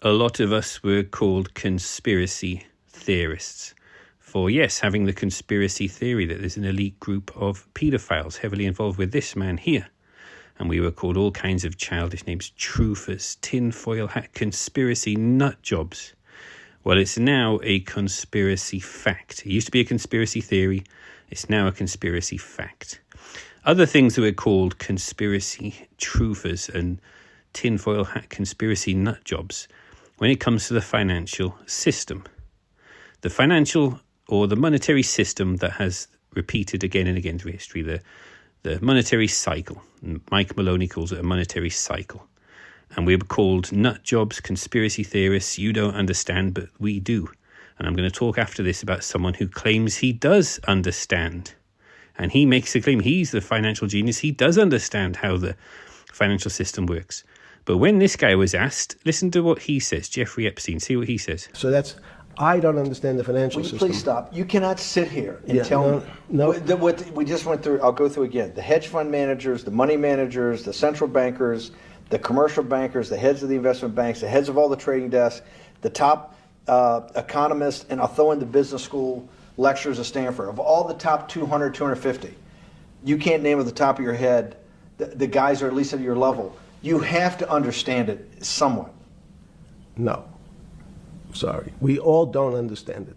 a lot of us were called conspiracy theorists for, yes, having the conspiracy theory that there's an elite group of paedophiles heavily involved with this man here. And we were called all kinds of childish names, truthers, tinfoil hat, conspiracy nut jobs. Well, it's now a conspiracy fact. It used to be a conspiracy theory. It's now a conspiracy fact. Other things that were called conspiracy truthers and tinfoil hat conspiracy nut jobs when it comes to the financial system. The financial or the monetary system that has repeated again and again through history, the monetary cycle. Mike Maloney calls it a monetary cycle. And we were called nut jobs, conspiracy theorists. You don't understand, but we do. And I'm going to talk after this about someone who claims he does understand. And he makes a claim. He's the financial genius. He does understand how the financial system works. But when this guy was asked, listen to what he says. Jeffrey Epstein, see what he says. So I don't understand the financial system. Please stop. You cannot sit here and tell me. No. What we just went through, I'll go through again. The hedge fund managers, the money managers, the central bankers, the commercial bankers, the heads of the investment banks, the heads of all the trading desks, the top economists, and I'll throw in the business school lecturers at Stanford. Of all the top 200, 250, you can't name at the top of your head the guys are at least at your level. You have to understand it somewhat. No. Sorry. We all don't understand it.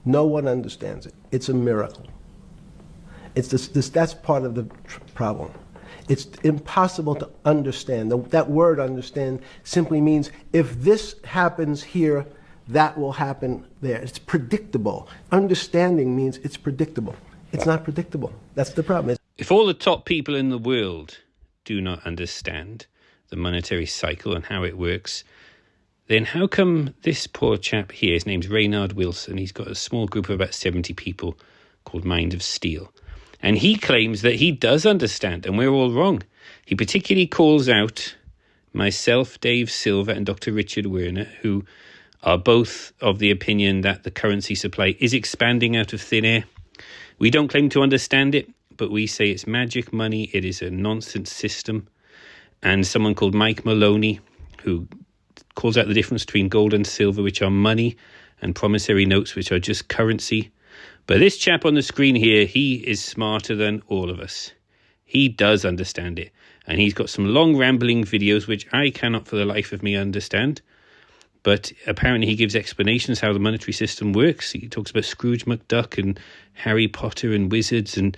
No one understands it. It's a miracle. That's part of the problem. It's impossible to understand. That word understand simply means if this happens here, that will happen there. It's predictable. Understanding means it's predictable. It's not predictable. That's the problem. If all the top people in the world do not understand the monetary cycle and how it works, then how come this poor chap here, his name's Raynard Wilson, he's got a small group of about 70 people called Mind of Steel, and he claims that he does understand, and we're all wrong. He particularly calls out myself, Dave Silver, and Dr. Richard Werner, who are both of the opinion that the currency supply is expanding out of thin air. We don't claim to understand it, but we say it's magic money. It is a nonsense system. And someone called Mike Maloney, who calls out the difference between gold and silver, which are money, and promissory notes, which are just currency. But this chap on the screen here, he is smarter than all of us. He does understand it. And he's got some long rambling videos, which I cannot for the life of me understand. But apparently he gives explanations how the monetary system works. He talks about Scrooge McDuck and Harry Potter and wizards, and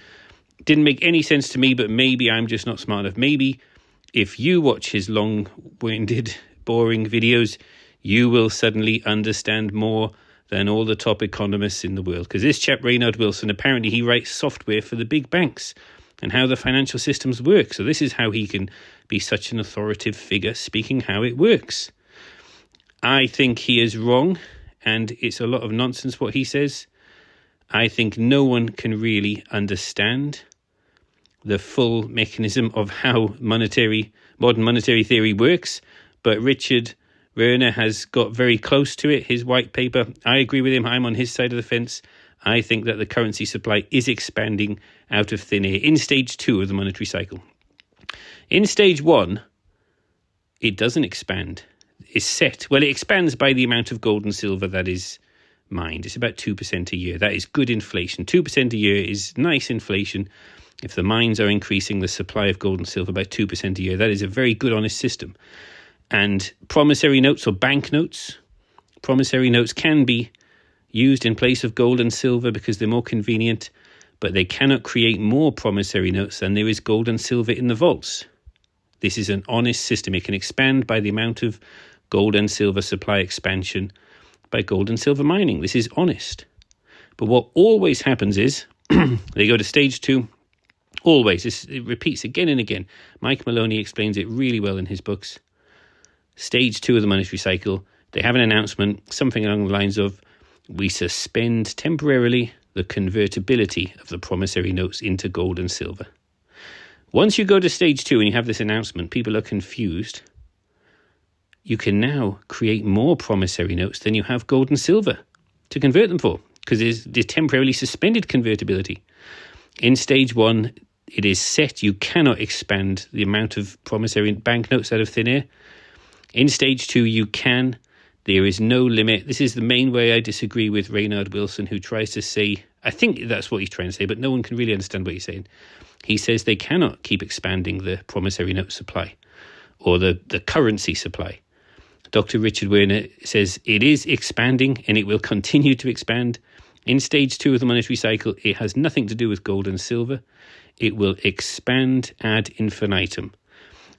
didn't make any sense to me, but maybe I'm just not smart enough. Maybe if you watch his long-winded, boring videos, you will suddenly understand more than all the top economists in the world. Because this chap, Raynard Wilson, apparently he writes software for the big banks and how the financial systems work. So this is how he can be such an authoritative figure speaking how it works. I think he is wrong, and it's a lot of nonsense what he says. I think no one can really understand the full mechanism of how modern monetary theory works, but Richard Werner has got very close to it. His white paper, I agree with him. I'm on his side of the fence. I think that the currency supply is expanding out of thin air in stage 2 of the monetary cycle. In stage 1, it doesn't expand. It's set. Well, it expands by the amount of gold and silver that is mined. It's about 2% a year. That is good inflation. 2% a year is nice inflation. If the mines are increasing the supply of gold and silver by 2% a year, that is a very good, honest system. And promissory notes or banknotes, promissory notes can be used in place of gold and silver because they're more convenient, but they cannot create more promissory notes than there is gold and silver in the vaults. This is an honest system. It can expand by the amount of gold and silver supply expansion by gold and silver mining. This is honest. But what always happens is they go to stage 2. Always. It repeats again and again. Mike Maloney explains it really well in his books. Stage 2 of the monetary cycle, they have an announcement, something along the lines of, we suspend temporarily the convertibility of the promissory notes into gold and silver. Once you go to stage 2 and you have this announcement, people are confused. You can now create more promissory notes than you have gold and silver to convert them for, because there's temporarily suspended convertibility. In stage 1, it is set. You cannot expand the amount of promissory banknotes out of thin air. In stage 2, you can. There is no limit. This is the main way I disagree with Raynard Wilson, who tries to say, I think that's what he's trying to say, but no one can really understand what he's saying. He says they cannot keep expanding the promissory note supply or the currency supply. Dr. Richard Werner says it is expanding and it will continue to expand. In stage 2 of the monetary cycle, it has nothing to do with gold and silver. It will expand ad infinitum.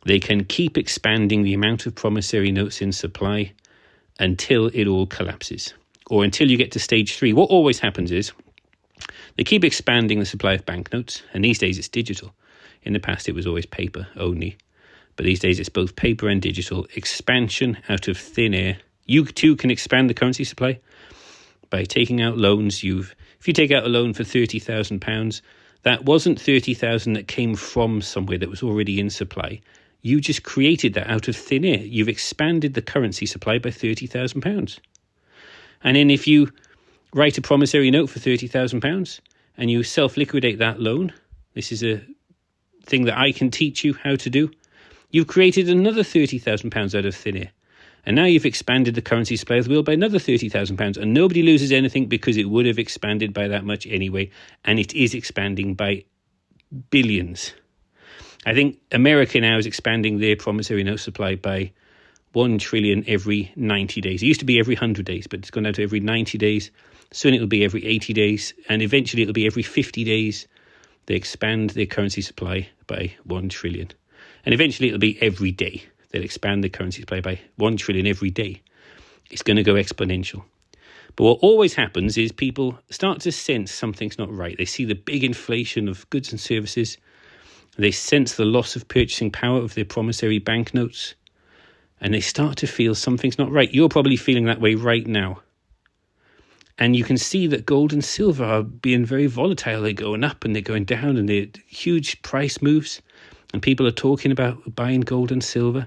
They can keep expanding the amount of promissory notes in supply until it all collapses, or until you get to stage 3. What always happens is they keep expanding the supply of banknotes, and these days it's digital. In the past it was always paper only, but these days it's both paper and digital. Expansion out of thin air. You too can expand the currency supply by taking out loans. If you take out a loan for £30,000, that wasn't 30,000 that came from somewhere that was already in supply. You just created that out of thin air. You've expanded the currency supply by £30,000. And then if you write a promissory note for £30,000 and you self-liquidate that loan, this is a thing that I can teach you how to do, you've created another £30,000 out of thin air. And now you've expanded the currency supply of the world by another £30,000, and nobody loses anything because it would have expanded by that much anyway, and it is expanding by billions. I think America now is expanding their promissory note supply by 1 trillion every 90 days. It used to be every 100 days, but it's gone down to every 90 days. Soon it'll be every 80 days, and eventually it'll be every 50 days. They expand their currency supply by 1 trillion. And eventually it'll be every day. They'll expand the currency supply by 1 trillion every day. It's going to go exponential. But what always happens is people start to sense something's not right. They see the big inflation of goods and services. They sense the loss of purchasing power of their promissory banknotes, and they start to feel something's not right. You're probably feeling that way right now. And you can see that gold and silver are being very volatile. They're going up and they're going down, and they're huge price moves. And people are talking about buying gold and silver.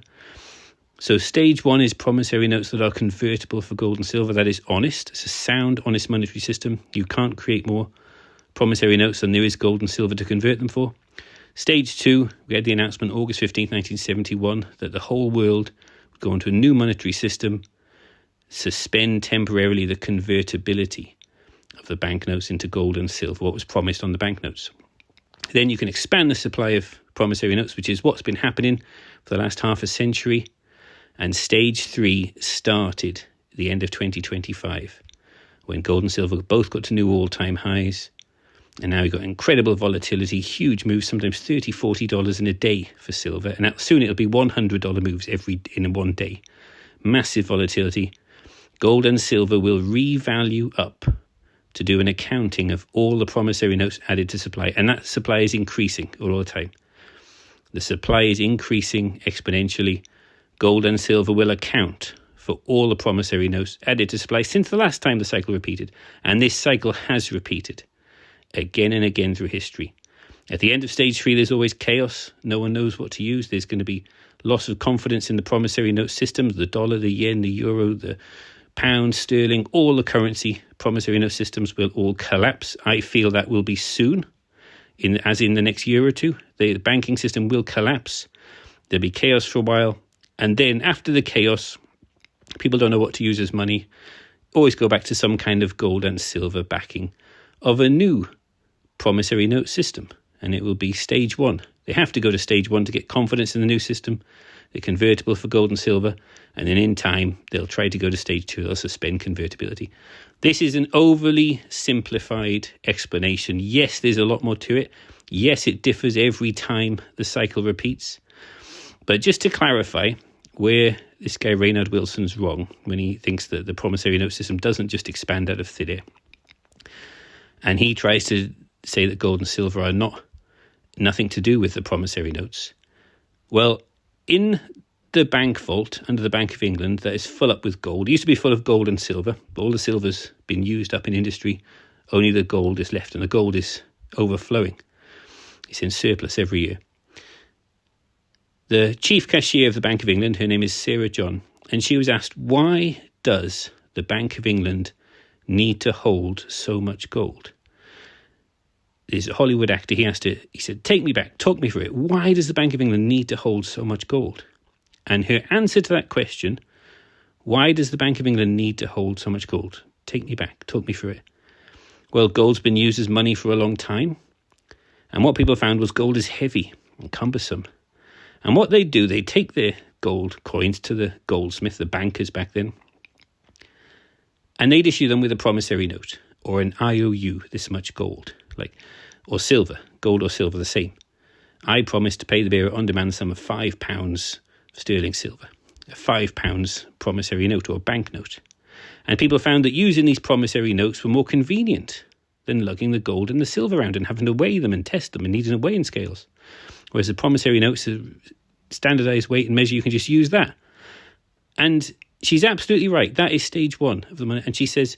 So stage 1 is promissory notes that are convertible for gold and silver. That is honest. It's a sound, honest monetary system. You can't create more promissory notes than there is gold and silver to convert them for. Stage 2, we had the announcement August 15th, 1971, that the whole world would go into a new monetary system, suspend temporarily the convertibility of the banknotes into gold and silver, what was promised on the banknotes. Then you can expand the supply of promissory notes, which is what's been happening for the last half a century. And stage 3 started at the end of 2025, when gold and silver both got to new all-time highs. And now we've got incredible volatility, huge moves, sometimes $30, $40 in a day for silver. And soon it'll be $100 moves in one day. Massive volatility. Gold and silver will revalue up to do an accounting of all the promissory notes added to supply. And that supply is increasing all the time. The supply is increasing exponentially. Gold and silver will account for all the promissory notes added to supply since the last time the cycle repeated. And this cycle has repeated again and again through history. At the end of stage 3, there's always chaos. No one knows what to use. There's going to be loss of confidence in the promissory note systems, the dollar, the yen, the euro, the pound, sterling, all the currency promissory note systems will all collapse. I feel that will be soon, as in the next year or two. The banking system will collapse. There'll be chaos for a while. And then after the chaos, people don't know what to use as money. Always go back to some kind of gold and silver backing of a new promissory note system. And it will be stage 1. They have to go to stage 1 to get confidence in the new system. They're convertible for gold and silver. And then in time, they'll try to go to stage 2. They'll suspend convertibility. This is an overly simplified explanation. Yes, there's a lot more to it. Yes, it differs every time the cycle repeats. But just to clarify where this guy Raynard Wilson's wrong when he thinks that the promissory note system doesn't just expand out of thin air. And he tries to say that gold and silver are nothing to do with the promissory notes. Well, in the bank vault under the Bank of England that is full up with gold, it used to be full of gold and silver. All the silver's been used up in industry. Only the gold is left, and the gold is overflowing. It's in surplus every year. The chief cashier of the Bank of England, her name is Sarah John, and she was asked, why does the Bank of England need to hold so much gold? There's a Hollywood actor, he said, take me back, talk me through it. Why does the Bank of England need to hold so much gold? And her answer to that question, why does the Bank of England need to hold so much gold? Take me back, talk me through it. Well, gold's been used as money for a long time. And what people found was gold is heavy and cumbersome. And what they do, they take their gold coins to the goldsmith, the bankers back then, and they'd issue them with a promissory note or an IOU, this much gold, or silver, gold or silver, the same. I promise to pay the bearer on demand the sum of £5 sterling silver, a £5 promissory note or banknote. And people found that using these promissory notes were more convenient than lugging the gold and the silver around and having to weigh them and test them and needing a weighing scales. Whereas the promissory notes, a standardised weight and measure, you can just use that. And she's absolutely right. That is stage one of the money. And she says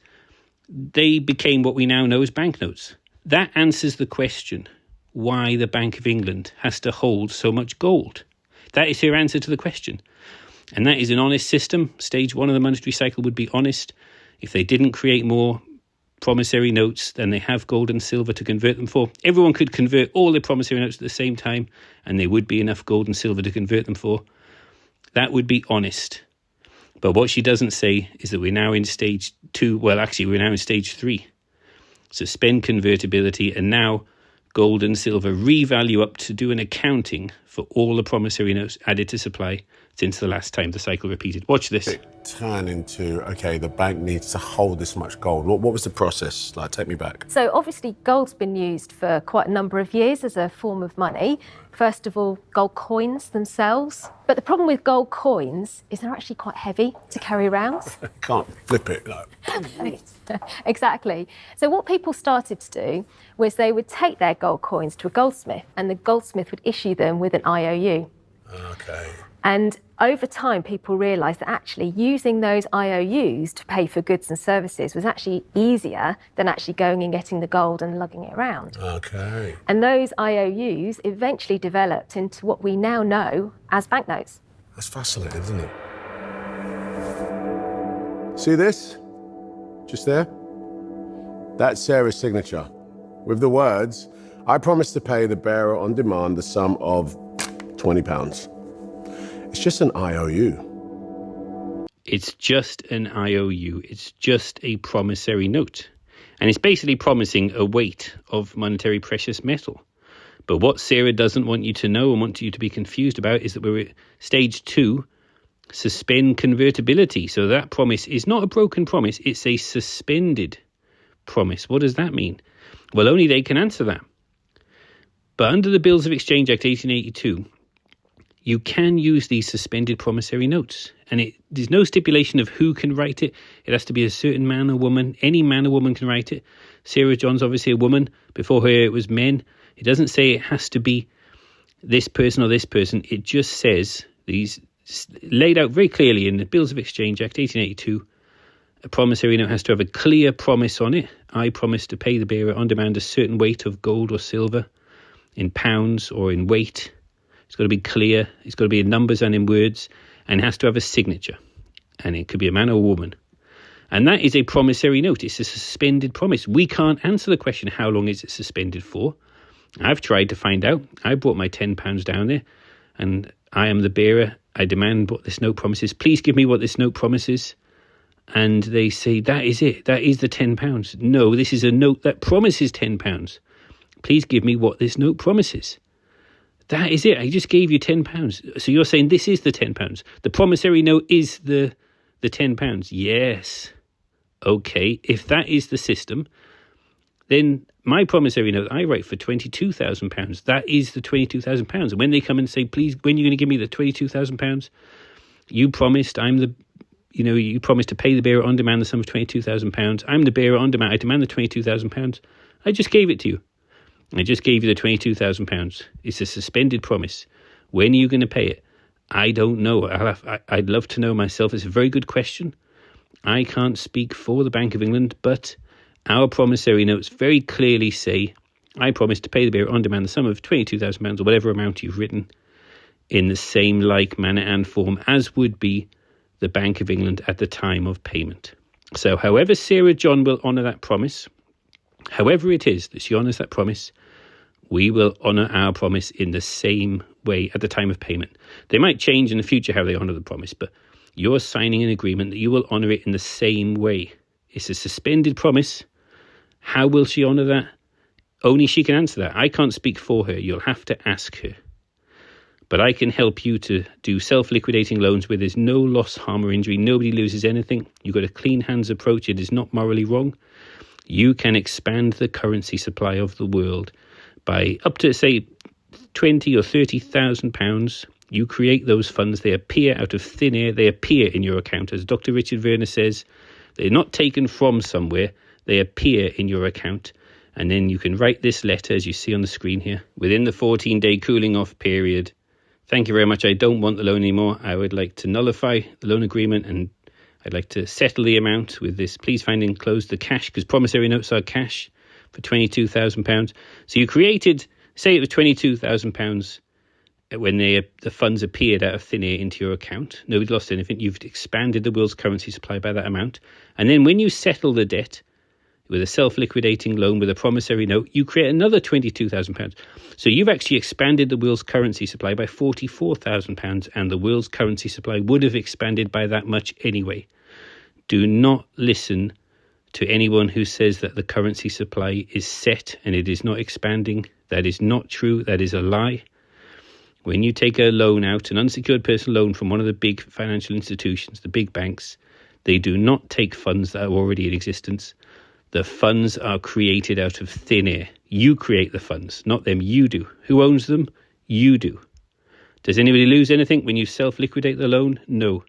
they became what we now know as banknotes. That answers the question why the Bank of England has to hold so much gold. That is her answer to the question. And that is an honest system. Stage one of the monetary cycle would be honest. If they didn't create more promissory notes than they have gold and silver to convert them for, everyone could convert all their promissory notes at the same time and there would be enough gold and silver to convert them for. That would be honest. But what she doesn't say is that we're now in stage two. Well, actually, we're now in stage three. Suspend convertibility, and now gold and silver revalue up to do an accounting for all the promissory notes added to supply since the last time the cycle repeated. Watch this. It turned into, okay, the bank needs to hold this much gold. What was the process like? Take me back. So obviously gold's been used for quite a number of years as a form of money. First of all, gold coins themselves. But the problem with gold coins is they're actually quite heavy to carry around. Can't flip it. No. Exactly. So what people started to do was they would take their gold coins to a goldsmith and the goldsmith would issue them with an IOU. Okay. And over time, people realised that actually using those IOUs to pay for goods and services was actually easier than actually going and getting the gold and lugging it around. Okay. And those IOUs eventually developed into what we now know as banknotes. That's fascinating, isn't it? See this? Just there? That's Sarah's signature. With the words, I promise to pay the bearer on demand the sum of £20. It's just an IOU. It's just an IOU. It's just a promissory note. And it's basically promising a weight of monetary precious metal. But what Sarah doesn't want you to know and want you to be confused about is that we're at stage 2, suspend convertibility. So that promise is not a broken promise, it's a suspended promise. What does that mean? Well, only they can answer that. But under the Bills of Exchange Act 1882, you can use these suspended promissory notes. And there's no stipulation of who can write it. It has to be a certain man or woman. Any man or woman can write it. Sarah John's obviously a woman. Before her, it was men. It doesn't say it has to be this person or this person. It just says, these laid out very clearly in the Bills of Exchange Act 1882, a promissory note has to have a clear promise on it. I promise to pay the bearer on demand a certain weight of gold or silver in pounds or in weight. It's got to be clear. It's got to be in numbers and in words, and it has to have a signature. And it could be a man or a woman. And that is a promissory note. It's a suspended promise. We can't answer the question, how long is it suspended for? I've tried to find out. I brought my £10 down there, and I am the bearer. I demand what this note promises. Please give me what this note promises. And they say, that is it. That is the £10. No, this is a note that promises £10. Please give me what this note promises. That is it. I just gave you £10. So you're saying this is the £10. The promissory note is the £10. Yes. Okay. If that is the system, then my promissory note I write for £22,000. That is the £22,000. And when they come and say, please, when are you going to give me the £22,000? You promised. You promised to pay the bearer on demand the sum of £22,000. I'm the bearer on demand. I demand the £22,000. I just gave it to you. I just gave you the £22,000. It's a suspended promise. When are you going to pay it? I don't know. I'd love to know myself. It's a very good question. I can't speak for the Bank of England, but our promissory notes very clearly say, I promise to pay the bearer on demand the sum of £22,000 or whatever amount you've written in the same like manner and form as would be the Bank of England at the time of payment. So however Sarah John will honour that promise, however it is that she honours that promise, We will honour our promise in the same way at the time of payment. They might change in the future how they honour the promise, but you're signing an agreement that you will honour it in the same way. It's a suspended promise. How will she honour that? Only she can answer that. I can't speak for her. You'll have to ask her. But I can help you to do self-liquidating loans where there's no loss, harm or injury. Nobody loses anything. You've got a clean hands approach. It is not morally wrong. You can expand the currency supply of the world by up to, say, 20 or 30,000 pounds. You create those funds. They appear out of thin air. They appear in your account. As Dr. Richard Werner says, they're not taken from somewhere. They appear in your account. And then you can write this letter, as you see on the screen here, within the 14-day cooling off period. Thank you very much. I don't want the loan anymore. I would like to nullify the loan agreement and I'd like to settle the amount with this. Please find and enclose the cash, because promissory notes are cash, for £22,000. So you created, say it was £22,000 when the funds appeared out of thin air into your account. Nobody lost anything. You've expanded the world's currency supply by that amount. And then when you settle the debt with a self-liquidating loan with a promissory note, you create another £22,000. So you've actually expanded the world's currency supply by £44,000, and the world's currency supply would have expanded by that much anyway. Do not listen to anyone who says that the currency supply is set and it is not expanding. That is not true. That is a lie. When you take a loan out, an unsecured personal loan from one of the big financial institutions, the big banks, they do not take funds that are already in existence. The funds are created out of thin air. You create the funds, not them. You do. Who owns them? You do. Does anybody lose anything when you self-liquidate the loan? No.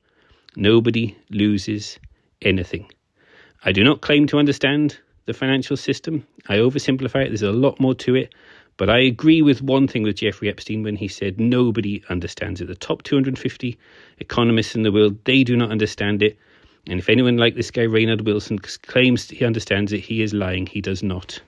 Nobody loses anything. I do not claim to understand the financial system. I oversimplify it. There's a lot more to it. But I agree with one thing with Jeffrey Epstein when he said nobody understands it. The top 250 economists in the world, they do not understand it. And if anyone like this guy, Raynard Wilson, claims he understands it, he is lying. He does not.